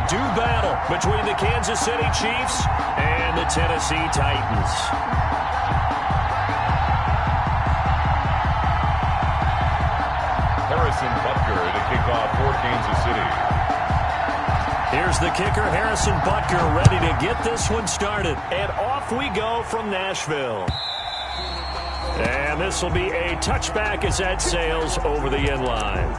do battle between the Kansas City Chiefs and the Tennessee Titans. Harrison Butker to kick off for Kansas City. Here's the kicker, Harrison Butker, ready to get this one started. And off we go from Nashville. And this will be a touchback as that sails over the end line.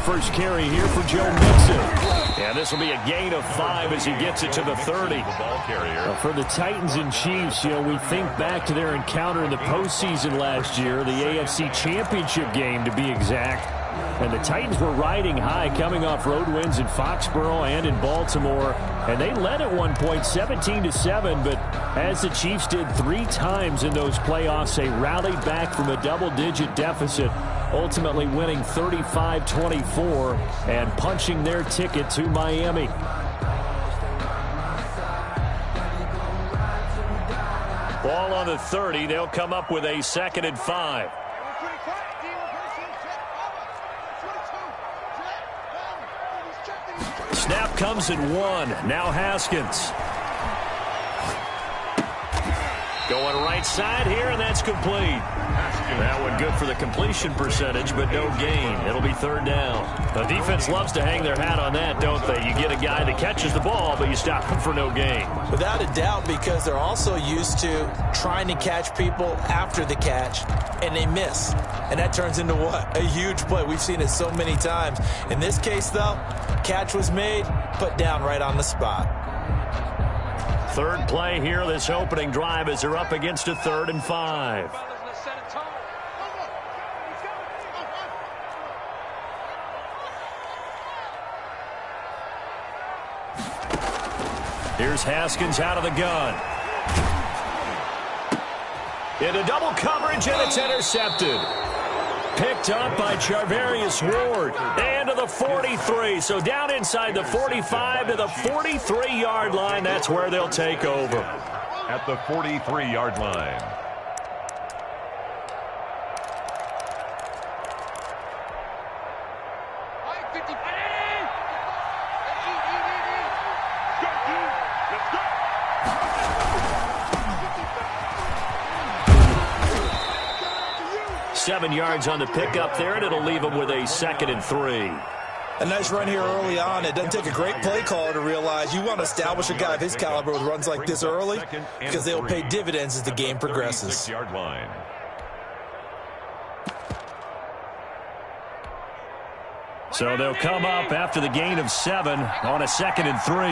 First carry here for Joe Mixon. And this will be a gain of 5 as he gets it to the 30. For the Titans and Chiefs, we think back to their encounter in the postseason last year, the AFC Championship game to be exact. And the Titans were riding high, coming off road wins in Foxborough and in Baltimore. And they led at one point 17-7, but as the Chiefs did 3 times in those playoffs, they rallied back from a double-digit deficit, ultimately winning 35-24 and punching their ticket to Miami. Ball on the 30. They'll come up with a 2nd and 5. Snap comes at 1. Now Haskins. Going right side here, and that's complete. That one good for the completion percentage, but no gain. It'll be 3rd down. The defense loves to hang their hat on that, don't they? You get a guy that catches the ball, but you stop him for no gain. Without a doubt, because they're also used to trying to catch people after the catch, and they miss. And that turns into what? A huge play. We've seen it so many times. In this case, though, catch was made, put down right on the spot. 3rd play here, this opening drive, as they're up against a 3rd and 5. Here's Haskins out of the gun. Into double coverage, and it's intercepted. Picked up by Charvarius Ward. And to the 43. So down inside the 45 to the 43-yard line. That's where they'll take over. At the 43-yard line. Seven yards on the pickup there, and it'll leave them with a 2nd and 3. A nice run here early on. It doesn't take a great play caller to realize you want to establish a guy of his caliber with runs like this early, because they'll pay dividends as the game progresses. Yard line. So they'll come up after the gain of 7 on a 2nd and 3.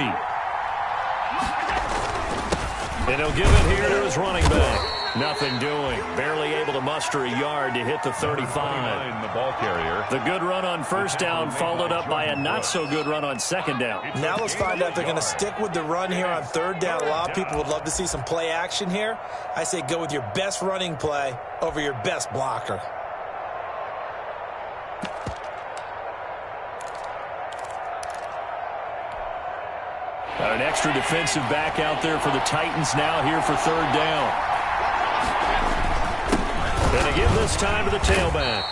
And he'll give it here to his running back. Nothing doing. Barely able to muster a yard to hit the 35. The ball carrier. The good run on 1st down followed up by a not-so-good run on 2nd down. Now let's find out if they're going to stick with the run here on 3rd down. A lot of people would love to see some play action here. I say go with your best running play over your best blocker. An extra defensive back out there for the Titans now here for 3rd down. And again this time to the tailback.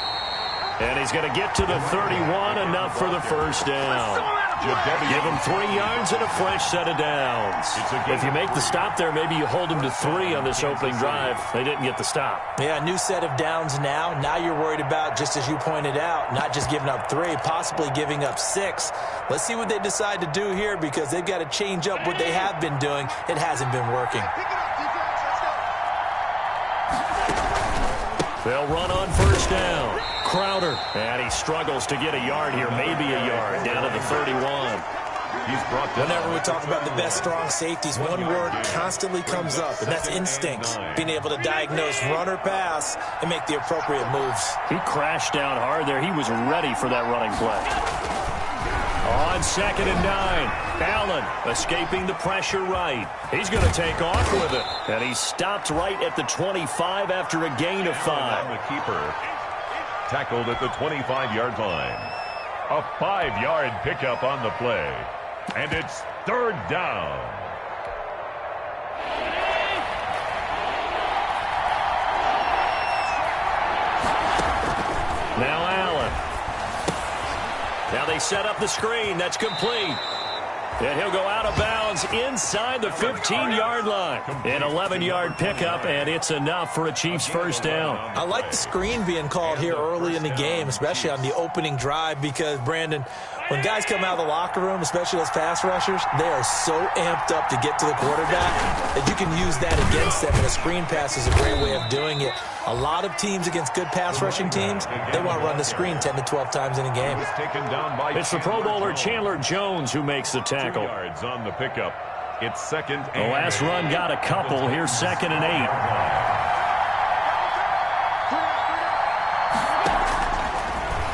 And he's going to get to the 31, enough for the 1st down. Give him 3 yards and a fresh set of downs. If you make the stop there, maybe you hold him to 3 on this opening drive. They didn't get the stop. Yeah, new set of downs now. Now you're worried about, just as you pointed out, not just giving up 3, possibly giving up 6. Let's see what they decide to do here, because they've got to change up what they have been doing. It hasn't been working. They'll run on first down. Crowder. And he struggles to get a yard here, maybe a yard, down to the 31. He's brought down. Whenever we talk about the best strong safeties, one word constantly comes up, and that's instinct. Being able to diagnose run or pass and make the appropriate moves. He crashed down hard there. He was ready for that running play. On 2nd and 9, Allen escaping the pressure right. He's going to take off with it. And he stopped right at the 25 after a gain of 5. The keeper tackled at the 25-yard line. A 5-yard pickup on the play. And it's 3rd down. Now Allen. Now they set up the screen. That's complete. And he'll go out of bounds inside the 15-yard line. An 11-yard pickup, and it's enough for a Chiefs first down. I like the screen being called here early in the game, especially on the opening drive, because, Brandon, when guys come out of the locker room, especially those pass rushers, they are so amped up to get to the quarterback that you can use that against them, and a screen pass is a great way of doing it. A lot of teams against good pass rushing teams, they want to run the screen 10 to 12 times in a game. It's the Pro Bowler Chandler Jones who makes the tackle. 2 yards on the pickup. It's 2nd and the last run got a couple. Here's 2nd and 8.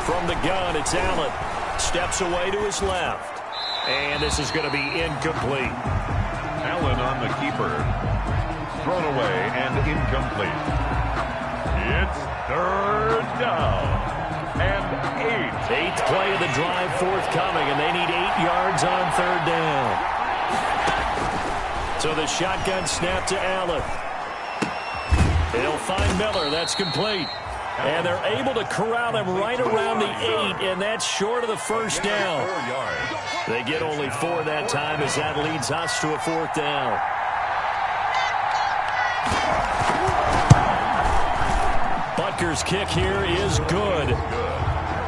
From the gun, it's Allen. Steps away to his left. And this is going to be incomplete. Allen on the keeper. Thrown away and incomplete. It's 3rd down and 8. 8th play of the drive forthcoming, and they need 8 yards on 3rd down. So the shotgun snap to Allen. He'll find Miller. That's complete. And they're able to corral him right around the 8, and that's short of the first down. They get only 4 that time as that leads us to a 4th down. Butker's kick here is good.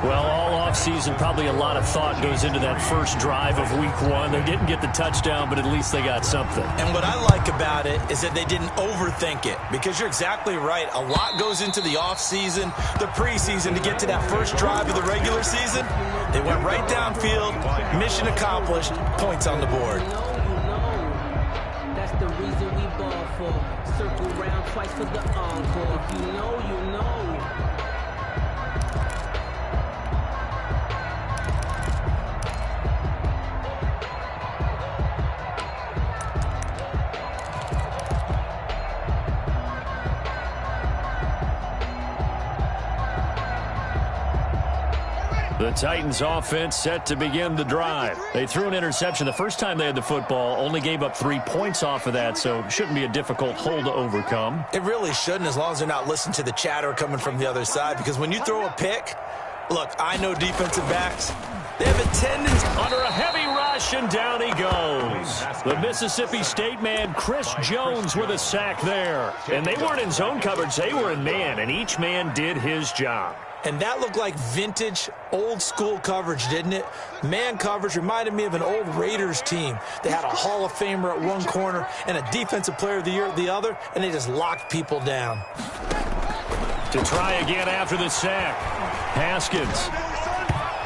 Well, all offseason, probably a lot of thought goes into that first drive of week 1. They didn't get the touchdown, but at least they got something. And what I like about it is that they didn't overthink it, because you're exactly right. A lot goes into the offseason, the preseason, to get to that first drive of the regular season. They went right downfield, mission accomplished, points on the board. That's the reason we ball for. Circle round twice for the encore. If you know, you know. The Titans offense set to begin the drive. They threw an interception the first time they had the football, only gave up 3 points off of that, so it shouldn't be a difficult hole to overcome. It really shouldn't, as long as they're not listening to the chatter coming from the other side, because when you throw a pick, look, I know defensive backs, they have a tendency. Under a heavy rush, and down he goes. The Mississippi State man, Chris Jones, with a sack there. And they weren't in zone coverage, they were in man, and each man did his job. And that looked like vintage, old-school coverage, didn't it? Man coverage reminded me of an old Raiders team. They had a Hall of Famer at one corner and a Defensive Player of the Year at the other, and they just locked people down. To try again after the sack, Haskins.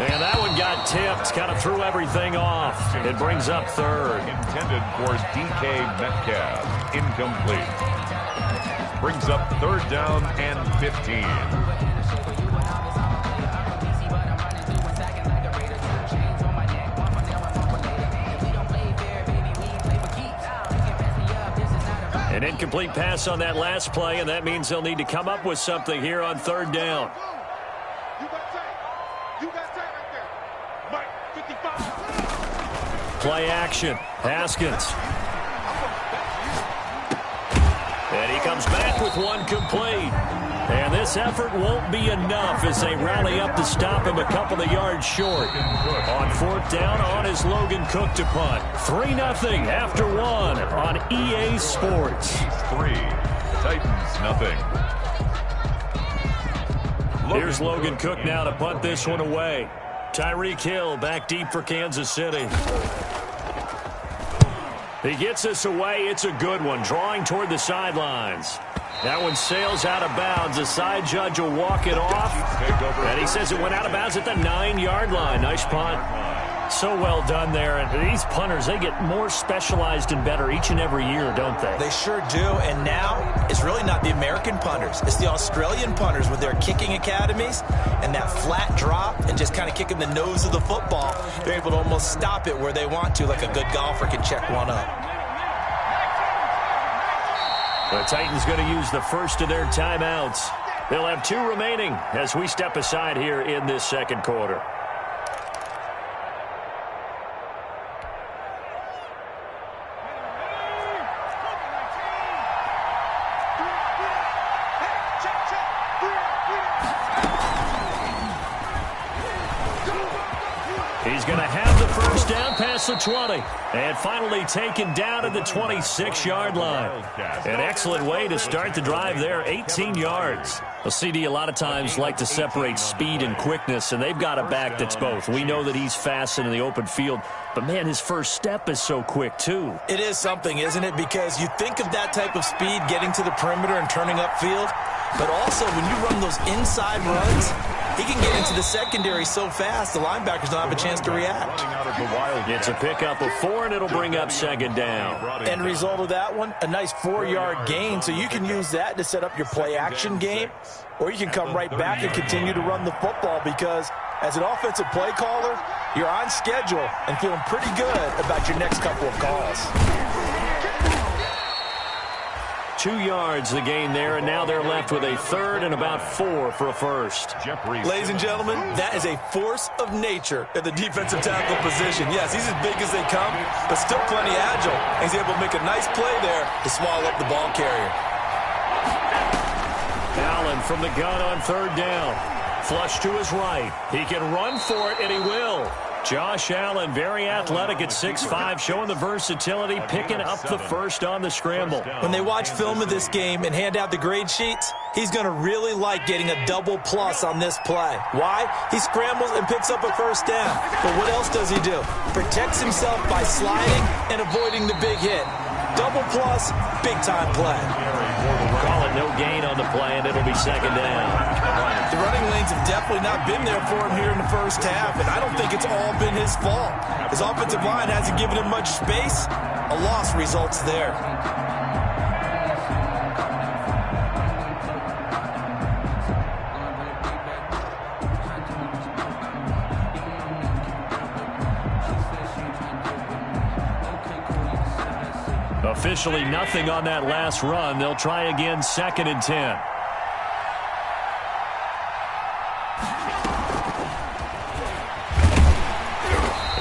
And that one got tipped, kind of threw everything off. It brings up 3rd. Intended for DK Metcalf. Incomplete. Brings up 3rd down and 15. An incomplete pass on that last play, and that means they'll need to come up with something here on 3rd down. Play action. Haskins. And he comes back with one complete. And this effort won't be enough as they rally up to stop him a couple of yards short. On 4th down, on is Logan Cook to punt. 3-0 after 1 on EA Sports. 3, Titans nothing. Here's Logan Cook now to punt this one away. Tyreek Hill back deep for Kansas City. He gets this away. It's a good one, drawing toward the sidelines. That one sails out of bounds. The side judge will walk it off. And he says it went out of bounds at the 9-yard line. Nice punt. So well done there. And these punters, they get more specialized and better each and every year, don't they? They sure do. And now it's really not the American punters. It's the Australian punters with their kicking academies and that flat drop and just kind of kicking the nose of the football. They're able to almost stop it where they want to, like a good golfer can check one up. The Titans going to use the first of their timeouts. They'll have 2 remaining as we step aside here in this second quarter. He's going to have the first down past the 20. And finally taken down at the 26-yard line. An excellent way to start the drive there, 18 yards. A CD a lot of times like to separate speed and quickness, and they've got a back that's both. We know that he's fast in the open field, but, man, his first step is so quick, too. It is something, isn't it? Because you think of that type of speed getting to the perimeter and turning upfield, but also when you run those inside runs, he can get into the secondary so fast, the linebackers don't have a chance to react. It's a pickup of 4, and it'll bring up second down. End result of that one, a nice 4-yard gain, so you can use that to set up your play-action game, or you can come right back and continue to run the football because as an offensive play caller, you're on schedule and feeling pretty good about your next couple of calls. 2 yards the gain there, and now they're left with a third and about 4 for a first. Ladies and gentlemen, that is a force of nature at the defensive tackle position. Yes, he's as big as they come, but still plenty agile. He's able to make a nice play there to swallow up the ball carrier. Allen from the gun on third down. Flush to his right. He can run for it, and he will. Josh Allen, very athletic at 6'5", showing the versatility, picking up the first on the scramble. When they watch film of this game and hand out the grade sheets, he's going to really like getting a double plus on this play. Why? He scrambles and picks up a first down. But what else does he do? Protects himself by sliding and avoiding the big hit. Double plus, big-time play. Call it no gain on the play, and it'll be second down. The running lanes have definitely not been there for him here in the first half, and I don't think it's all been his fault. His offensive line hasn't given him much space. A loss results there. Officially nothing on that last run. They'll try again, 2nd and 10.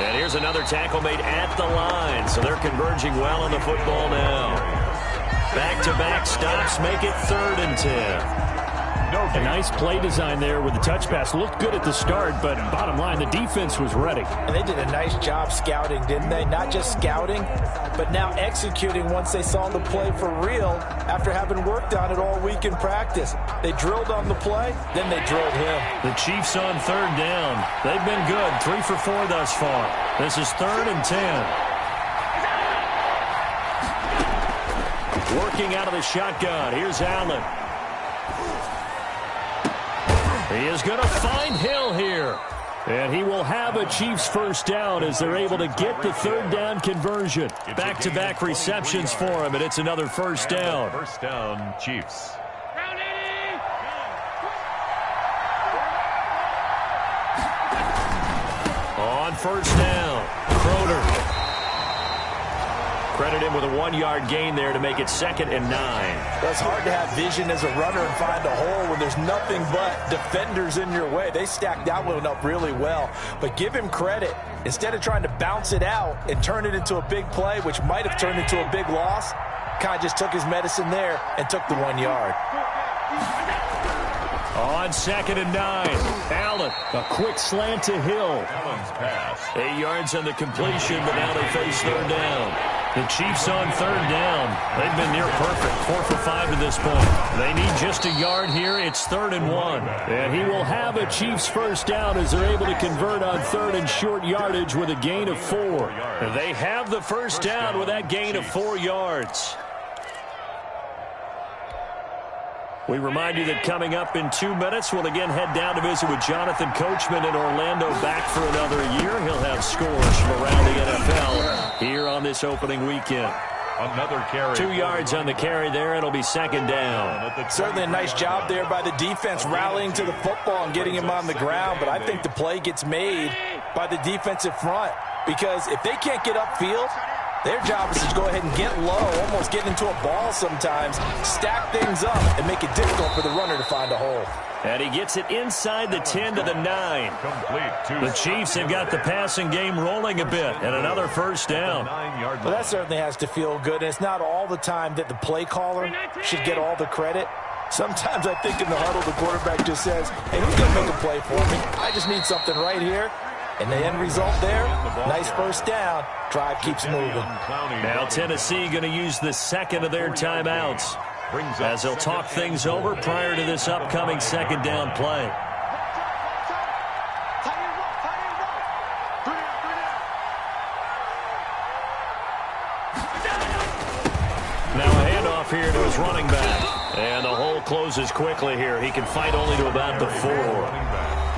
And here's another tackle made at the line, so they're converging well on the football now. Back-to-back stops make it 3rd and 10. A nice play design there with the touch pass. Looked good at the start, but bottom line, the defense was ready. And they did a nice job scouting, didn't they? Not just scouting, but now executing once they saw the play for real after having worked on it all week in practice. They drilled on the play, then they drilled him. The Chiefs on 3rd down. They've been good, 3 for 4 thus far. This is 3rd and 10. Working out of the shotgun. Here's Allen. He is going to find Hill here. And he will have a Chiefs first down as they're able to get the 3rd down conversion. Back-to-back receptions for him, and it's another first down. First down, Chiefs. On first down, Croder. Credit him with a 1-yard gain there to make it 2nd and 9. Well, it's hard to have vision as a runner and find a hole when there's nothing but defenders in your way. They stacked that one up really well. But give him credit. Instead of trying to bounce it out and turn it into a big play, which might have turned into a big loss, kind of just took his medicine there and took the 1 yard. On 2nd and 9, Allen, a quick slant to Hill. Allen's pass. 8 yards on the completion, but now they face 3rd down. The Chiefs on 3rd down. They've been near perfect, 4 for 5 to this point. They need just a yard here. It's 3rd and 1. And he will have a Chiefs first down as they're able to convert on 3rd and short yardage with a gain of 4. They have the first down with that gain of 4 yards. We remind you that coming up in 2 minutes, we'll again head down to visit with Jonathan Coachman in Orlando, back for another year. He'll have scores from around the NFL here on this opening weekend. Another carry. 2 yards on the carry there. It'll be second down. Certainly a nice job there by the defense rallying to the football and getting him on the ground, but I think the play gets made by the defensive front, because if they can't get upfield, their job is to go ahead and get low, almost get into a ball sometimes, stack things up, and make it difficult for the runner to find a hole. And he gets it inside the 10 to the 9. The Chiefs have got the passing game rolling a bit, and another first down. Well, that certainly has to feel good, and it's not all the time that the play caller should get all the credit. Sometimes I think in the huddle, the quarterback just says, hey, who's going to make a play for me? I just need something right here. And the end result there, nice first down. Drive keeps moving. Now Tennessee going to use the second of their timeouts as they'll talk things over prior to this upcoming second down play. Now a handoff here to his running back. And the hole closes quickly here. He can fight only to about the 4.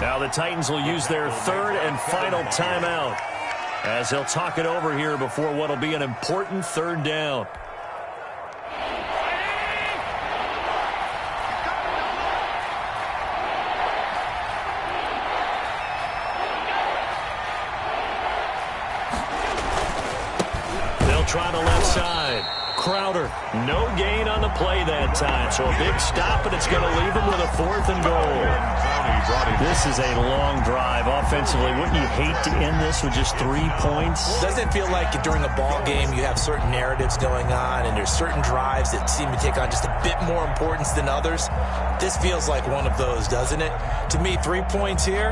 Now the Titans will use their third and final timeout as they'll talk it over here before what will be an important third down. They'll try the left side. Crowder, no gain on the play that time. So a big stop, and it's going to leave him with a 4th and goal. This is a long drive offensively. Wouldn't you hate to end this with just 3 points? Doesn't it feel like during a ball game you have certain narratives going on, and there's certain drives that seem to take on just a bit more importance than others? This feels like one of those, doesn't it? To me, 3 points here,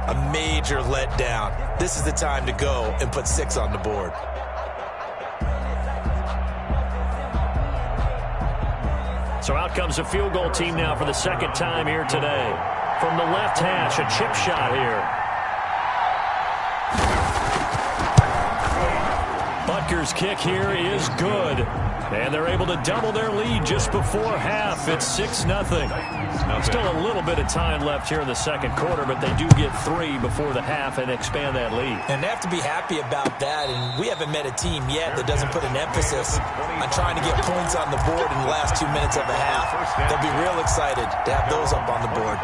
a major letdown. This is the time to go and put 6 on the board. So out comes a field goal team now for the second time here today. From the left hash, a chip shot here. Butker's kick here is good. And they're able to double their lead just before half. It's 6-0. Still a little bit of time left here in the second quarter, but they do get 3 before the half and expand that lead. And they have to be happy about that, and we haven't met a team yet that doesn't put an emphasis on trying to get points on the board in the last 2 minutes of a half. They'll be real excited to have those up on the board.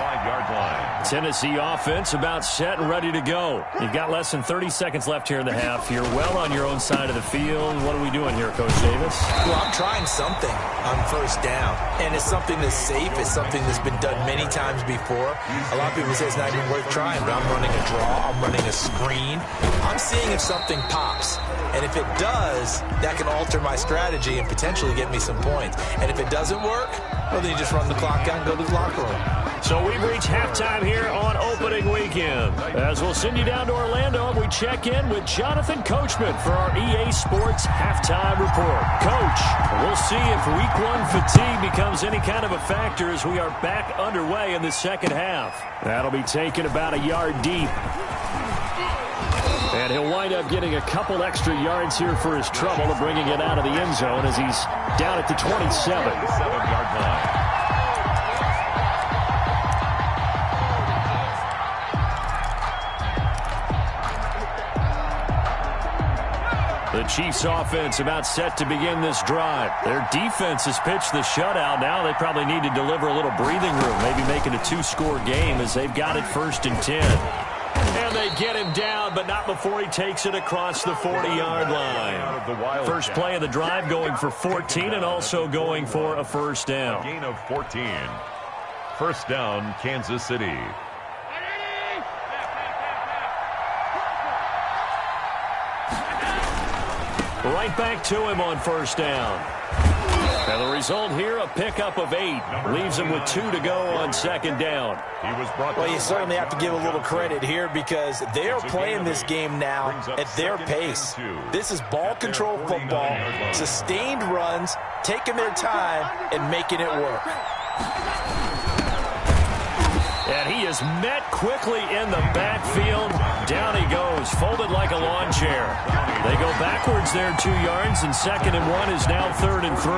Tennessee offense about set and ready to go. You've got less than 30 seconds left here in the half. You're well on your own side of the field. What are we doing here, Coach Davis? Well, I'm trying something on first down, and it's something that's safe. It's something that's been done many times before. A lot of people say it's not even worth trying, but I'm running a draw. I'm running a screen. I'm seeing if something pops, and if it does, that can alter my strategy and potentially get me some points. And if it doesn't work, well, then you just run the clock out and go to the locker room. So we've reached halftime here on opening weekend. As we'll send you down to Orlando, and we check in with Jonathan Coachman for our EA Sports Halftime Report. Coach, we'll see if Week 1 fatigue becomes any kind of a factor as we are back underway in the second half. That'll be taken about a yard deep. And he'll wind up getting a couple extra yards here for his trouble of bringing it out of the end zone as he's down at the 27-yard line. The Chiefs offense about set to begin this drive. Their defense has pitched the shutout. Now they probably need to deliver a little breathing room, maybe make it a 2-score game as they've got it 1st and 10. And they get him down, but not before he takes it across the 40-yard line. First play of the drive going for 14 and also going for a first down. Gain of 14. First down, Kansas City. Right back to him on first down. And the result here, a pickup of 8. Leaves him with 2 to go on second down. Well, you certainly have to give a little credit here because they are playing this game now at their pace. This is ball control football, sustained runs, taking their time, and making it work. And he is met quickly in the backfield. Down he goes, folded like a lawn chair. They go backwards there 2 yards, and 2nd and 1 is now 3rd and 3.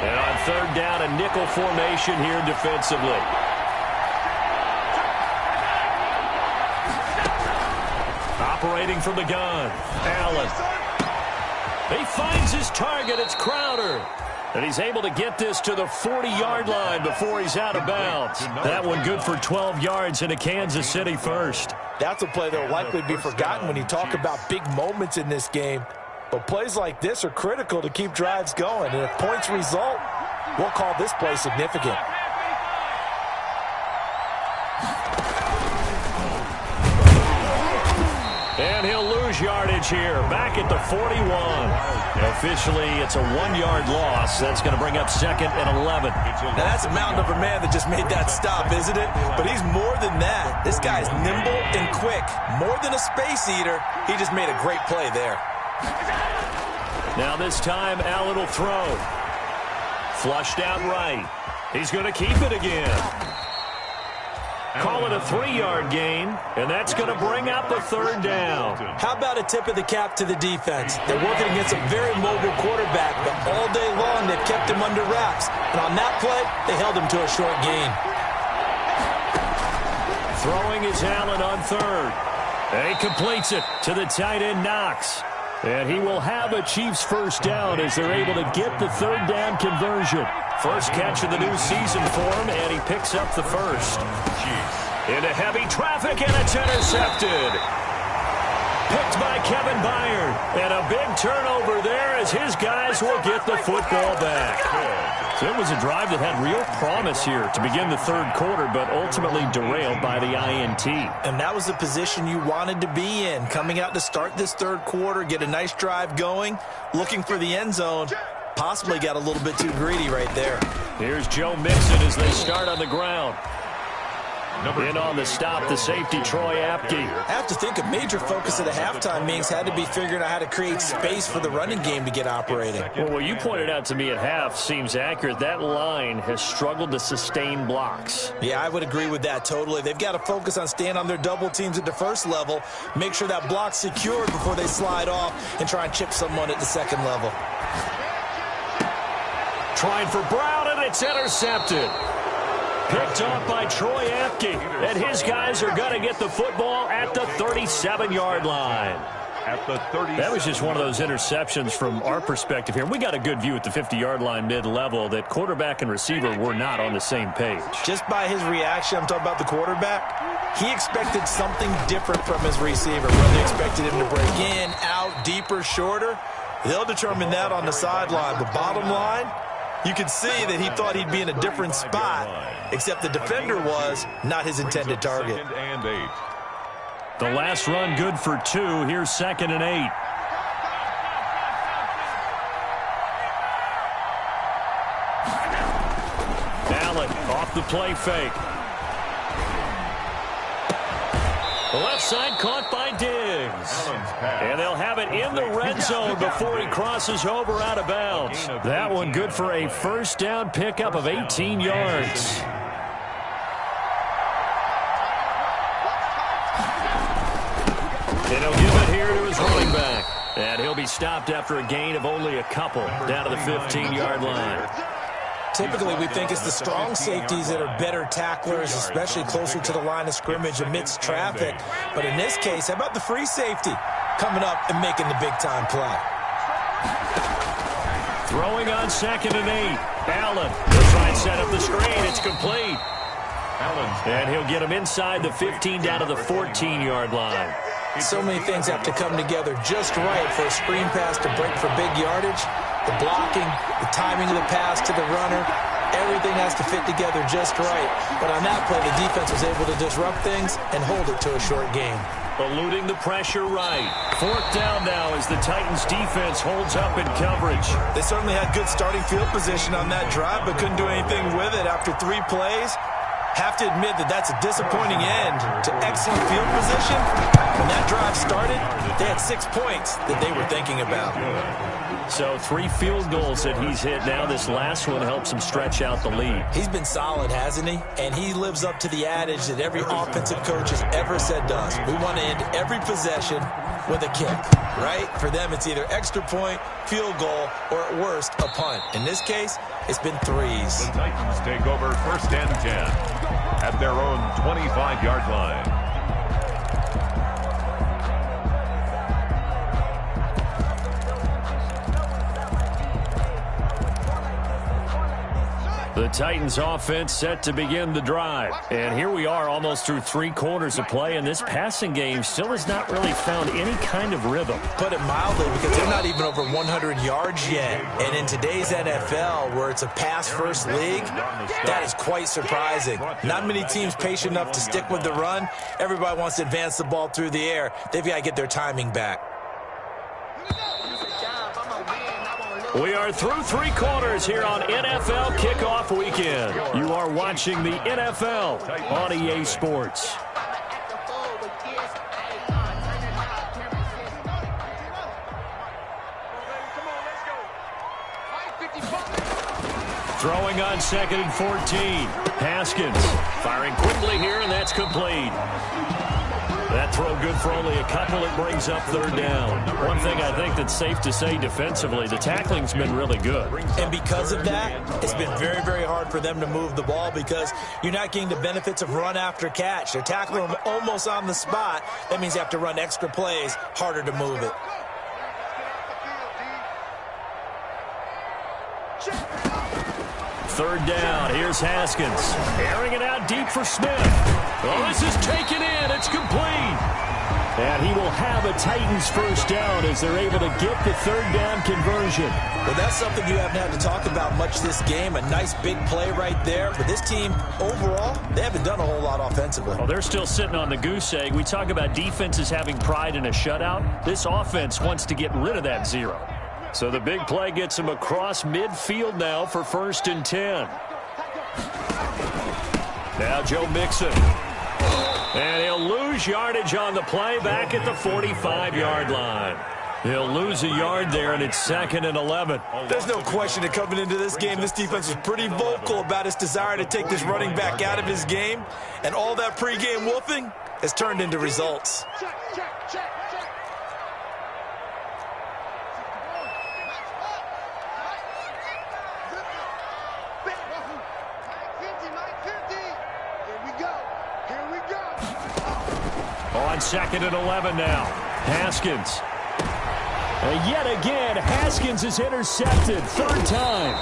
And a third down, a nickel formation here defensively. Operating from the gun, Allen. He finds his target. It's Crowder. And he's able to get this to the 40-yard line before he's out of bounds. That one good for 12 yards into Kansas City first. That's a play that will likely be forgotten when you talk about big moments in this game. But plays like this are critical to keep drives going. And if points result, we'll call this play significant. And he'll lose yardage here, back at the 41. Officially, it's a 1-yard loss. That's going to bring up 2nd and 11. Now, that's a mountain of a man that just made that stop, isn't it? But he's more than that. This guy's nimble and quick. More than a space eater, he just made a great play there. Now this time, Allen will throw. Flushed out right. He's going to keep it again. Call it a 3-yard gain, and that's going to bring up the third down. How about a tip of the cap to the defense? They're working against a very mobile quarterback, but all day long they've kept him under wraps. And on that play, they held him to a short gain. Throwing is Allen on third. And he completes it to the tight end, Knox. And he will have a Chiefs first down as they're able to get the third down conversion. First catch of the new season for him, and he picks up the first. Into heavy traffic, and it's intercepted. Picked by Kevin Byard. And a big turnover there as his guys will get the football back. So it was a drive that had real promise here to begin the third quarter, but ultimately derailed by the INT. And that was the position you wanted to be in. Coming out to start this third quarter, get a nice drive going, looking for the end zone. Possibly got a little bit too greedy right there. Here's Joe Mixon as they start on the ground. In on the stop, the safety, Troy Apke. I have to think a major focus of the halftime meetings had to be figuring out how to create space for the running game to get operating. Well, what you pointed out to me at half seems accurate. That line has struggled to sustain blocks. Yeah, I would agree with that totally. They've got to focus on staying on their double teams at the first level, make sure that block's secured before they slide off and try and chip someone at the second level. Trying for Brown, and it's intercepted. Picked off by Troy Apke. And his guys are going to get the football at the 37-yard line. At the 37. That was just one of those interceptions from our perspective here. We got a good view at the 50-yard line mid-level that quarterback and receiver were not on the same page. Just by his reaction, I'm talking about the quarterback, he expected something different from his receiver. Whether they expected him to break in, out, deeper, shorter, they'll determine that on the sideline. The bottom line, you could see that he thought he'd be in a different spot, except the defender was not his intended target. 2nd and 8. The last run good for 2. Here's 2nd and 8. Allen off the play fake. The left side caught by Diggs. And they'll have it in the red zone before he crosses over out of bounds. That one good for a first down pickup of 18 yards. And he'll give it here to his running back. And he'll be stopped after a gain of only a couple down to the 15-yard line. Typically, we think it's the strong safeties that are better tacklers, especially closer to the line of scrimmage amidst traffic. But in this case, how about the free safety coming up and making the big-time play? Throwing on 2nd and 8. Allen will try and set up the screen. It's complete. And he'll get him inside the 15 down to the 14-yard line. So many things have to come together just right for a screen pass to break for big yardage. The blocking, the timing of the pass to the runner, everything has to fit together just right. But on that play, the defense was able to disrupt things and hold it to a short gain. Eluding the pressure right. 4th down now as the Titans defense holds up in coverage. They certainly had good starting field position on that drive, but couldn't do anything with it after 3 plays. Have to admit that that's a disappointing end to excellent field position. When that drive started, they had 6 points that they were thinking about. So 3 field goals that he's hit now. This last one helps him stretch out the lead. He's been solid, hasn't he? And he lives up to the adage that every offensive coach has ever said to us. We want to end every possession with a kick, right? For them, it's either extra point, field goal, or at worst, a punt. In this case, it's been threes. The Titans take over 1st and 10 at their own 25-yard line. The Titans offense set to begin the drive. And here we are almost through 3 quarters of play, and this passing game still has not really found any kind of rhythm. Put it mildly, because they're not even over 100 yards yet. And in today's NFL, where it's a pass-first league, that is quite surprising. Not many teams patient enough to stick with the run. Everybody wants to advance the ball through the air. They've got to get their timing back. We are through 3 quarters here on NFL Kickoff Weekend. You are watching the NFL on EA Sports. Throwing on 2nd and 14. Haskins firing quickly here, and that's complete. That throw good for only a couple. It brings up 3rd down. One thing I think that's safe to say defensively, the tackling's been really good. And because of that, it's been very, very hard for them to move the ball because you're not getting the benefits of run after catch. They're tackling them almost on the spot. That means you have to run extra plays, harder to move it. Third down. Here's Haskins. Airing it out deep for Smith. Oh, this is taken in. It's complete. And he will have a Titans first down as they're able to get the 3rd down conversion. Well, that's something you haven't had to talk about much this game. A nice big play right there. But this team, overall, they haven't done a whole lot offensively. Well, they're still sitting on the goose egg. We talk about defenses having pride in a shutout. This offense wants to get rid of that 0. So the big play gets him across midfield now for 1st and 10. Now Joe Mixon. And he'll lose yardage on the play back at the 45-yard line. He'll lose a yard there, and it's 2nd and 11. There's no question that coming into this game, this defense was pretty vocal about its desire to take this running back out of his game. And all that pregame wolfing has turned into results. On 2nd and 11 now. Haskins. And yet again, Haskins is intercepted. 3rd time.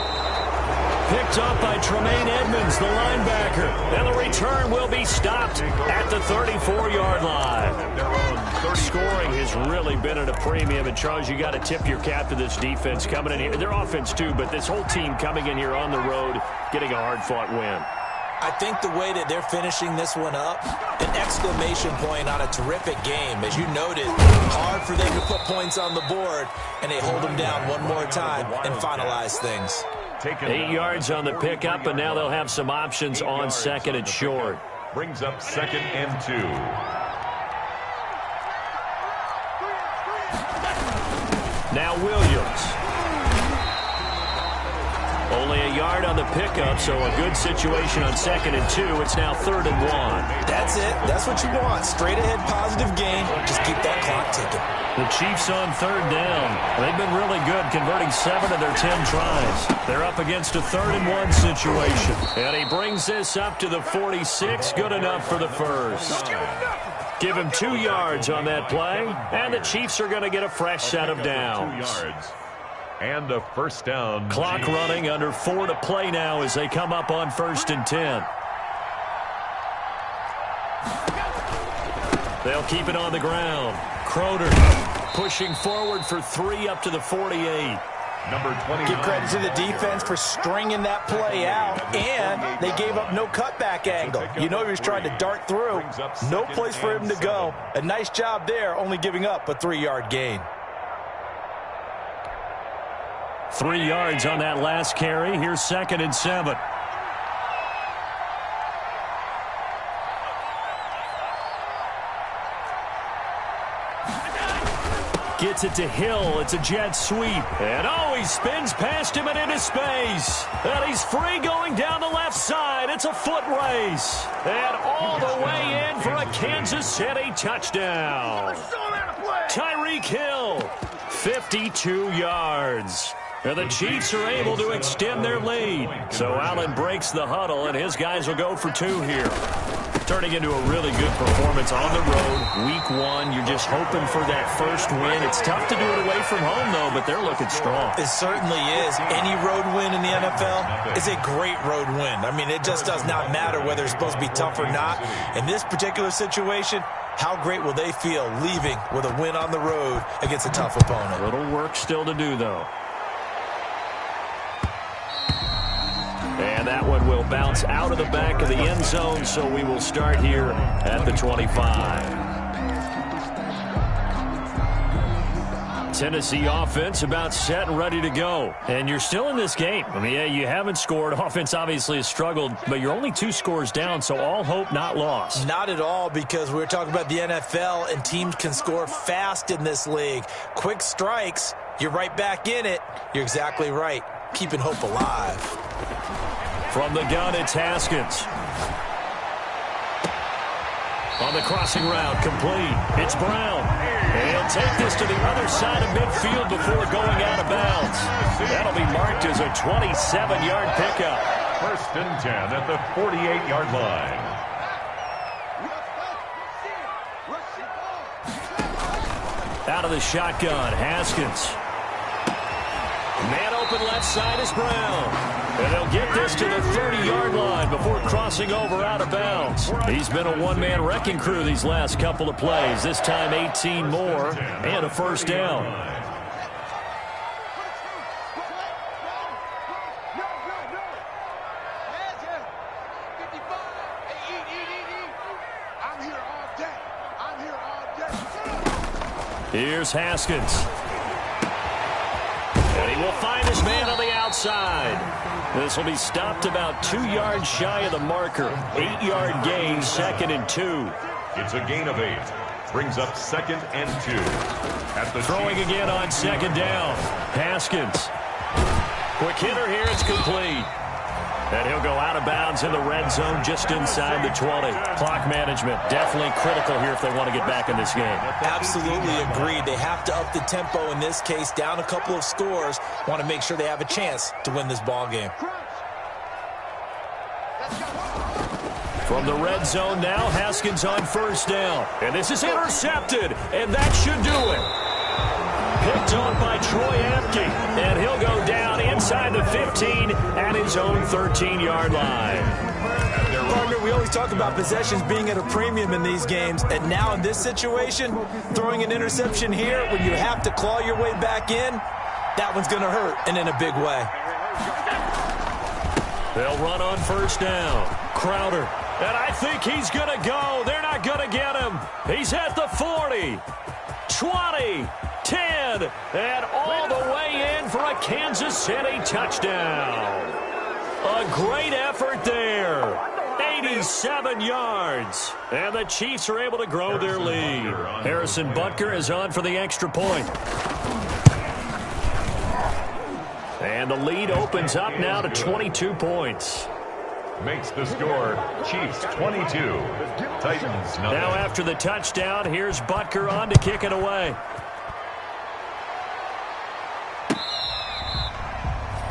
Picked up by Tremaine Edmonds, the linebacker. And the return will be stopped at the 34-yard line. Scoring has really been at a premium. And, Charles, you got to tip your cap to this defense coming in here. Their offense, too, but this whole team coming in here on the road, getting a hard-fought win. I think the way that they're finishing this one up, an exclamation point on a terrific game. As you noted, hard for them to put points on the board, and they hold them down one more time and finalize things. 8 yards on the pickup, and now they'll have some options on 2nd and short. Brings up 2nd and 2. Now Williams. Only a yard on the pickup, so a good situation on 2nd and 2. It's now 3rd and 1. That's it. That's what you want. Straight ahead, positive gain. Just keep that clock ticking. The Chiefs on 3rd down. They've been really good, converting 7 of their 10 tries. They're up against a 3rd and 1 situation. And he brings this up to the 46. Good enough for the first. Give him 2 yards on that play, and the Chiefs are going to get a fresh set of downs. 2 yards. And a first down. Clock running, under 4 to play now as they come up on 1st and 10. They'll keep it on the ground. Croder pushing forward for 3 up to the 48. Number 20. Give credit to the defense for stringing that play out, and they gave up no cutback angle. You know he was trying to dart through. No place for him to go. A nice job there, only giving up a 3-yard gain. 3 yards on that last carry. Here's 2nd and 7. Gets it to Hill. It's a jet sweep. And oh, he spins past him and into space. And he's free going down the left side. It's a foot race. And all the way in for a Kansas City touchdown. Tyreek Hill, 52 yards. And the Chiefs are able to extend their lead. So Allen breaks the huddle, and his guys will go for 2 here. Turning into a really good performance on the road. Week 1, you're just hoping for that first win. It's tough to do it away from home, though, but they're looking strong. It certainly is. Any road win in the NFL is a great road win. I mean, it just does not matter whether it's supposed to be tough or not. In this particular situation, how great will they feel leaving with a win on the road against a tough opponent? A little work still to do, though. And that one will bounce out of the back of the end zone, so we will start here at the 25. Tennessee offense about set and ready to go. And you're still in this game. I mean, yeah, you haven't scored. Offense obviously has struggled, but you're only 2 scores down, so all hope not lost. Not at all, because we're talking about the NFL, and teams can score fast in this league. Quick strikes, you're right back in it. You're exactly right. Keeping hope alive. From the gun, it's Haskins. On the crossing route, complete. It's Brown. He'll take this to the other side of midfield before going out of bounds. That'll be marked as a 27-yard pickup. 1st and 10 at the 48-yard line. Out of the shotgun, Haskins. Man open left side is Brown. And they'll get this to the 30-yard line before crossing over out of bounds. He's been a one-man wrecking crew these last couple of plays. This time 18 more and a first down. Here's Haskins. And he will find his man on the outside. This will be stopped about 2 yards shy of the marker. 8-yard gain, 2nd and 2. It's a gain of 8. Brings up 2nd and 2. At the throwing again on 2nd down. Haskins. Quick hitter here, it's complete. And he'll go out of bounds in the red zone just inside the 20. Clock management definitely critical here if they want to get back in this game. Absolutely agreed. They have to up the tempo in this case, down a couple of scores. Want to make sure they have a chance to win this ball game. From the red zone now, Haskins on 1st down. And this is intercepted, and that should do it. Picked on by Troy Apke, and he'll go down inside the 15 at his own 13-yard line. Partner, we always talk about possessions being at a premium in these games, and now in this situation, throwing an interception here when you have to claw your way back in, that one's going to hurt, and in a big way. They'll run on 1st down. Crowder, and I think he's going to go. They're not going to get him. He's at the 40, 20, 10, and all the way in for a Kansas City touchdown. A great effort there. 87 yards. And the Chiefs are able to grow their lead. Harrison Butker is on for the extra point. And the lead opens up now to 22 points. Makes the score Chiefs 22, Titans 9. Now after the touchdown, here's Butker on to kick it away.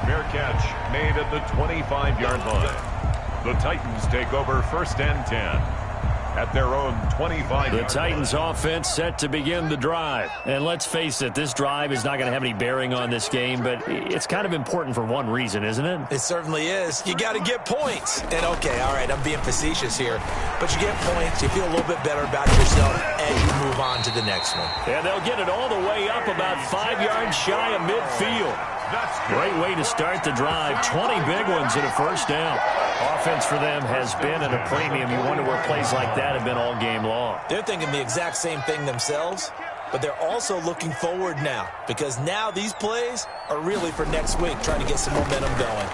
Fair catch made at the 25-yard line. The Titans take over 1st and 10 at their own 25. The Titans offense set to begin the drive. And let's face it, this drive is not going to have any bearing on this game, but it's kind of important for one reason, isn't it? It certainly is. You got to get points. And okay, all right, I'm being facetious here, but you get points, you feel a little bit better about yourself as you move on to the next one. And they'll get it all the way up about 5 yards shy of midfield. That's great way to start the drive. 20 big ones and a first down. Offense for them has been at a premium. You wonder where plays like that have been all game long. They're thinking the exact same thing themselves, but they're also looking forward now, because now these plays are really for next week, trying to get some momentum going.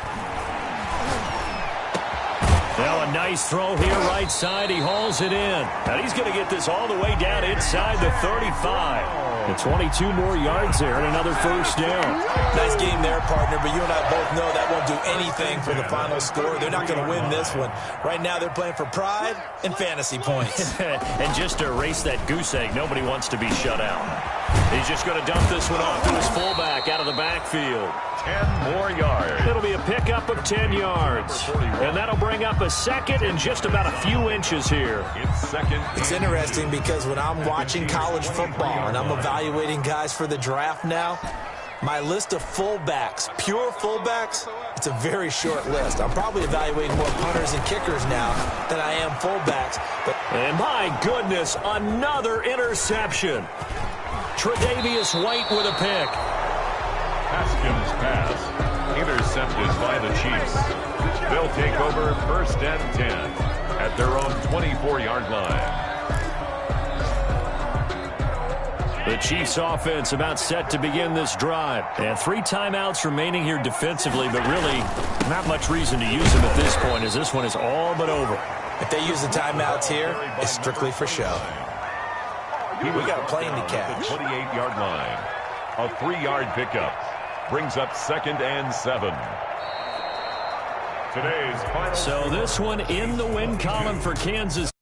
Now a nice throw here right side. He hauls it in. And he's going to get this all the way down inside the 35. And 22 more yards there and another first down. Nice game there, partner, but you and I both know that won't do anything for the final score. They're not going to win this one. Right now they're playing for pride and fantasy points. And just to erase that goose egg, nobody wants to be shut out. He's just going to dump this one off to his fullback out of the backfield. 10 more yards. It'll be a pickup of 10 yards. And that'll bring up a second and just about a few inches here. It's second. It's interesting because when I'm watching college football and I'm evaluating guys for the draft now, my list of fullbacks, pure fullbacks, it's a very short list. I'm probably evaluating more punters and kickers now than I am fullbacks. And my goodness, another interception. Tre'Davious White with a pick. Haskins' pass intercepted by the Chiefs. They'll take over 1st and 10 at their own 24-yard line. The Chiefs offense about set to begin this drive. And 3 timeouts remaining here defensively, but really not much reason to use them at this point as this one is all but over. If they use the timeouts here, it's strictly for show. We got a plane to catch. The 28-yard line. A 3-yard pickup brings up 2nd and 7. Today's final. So this one in the win column for Kansas.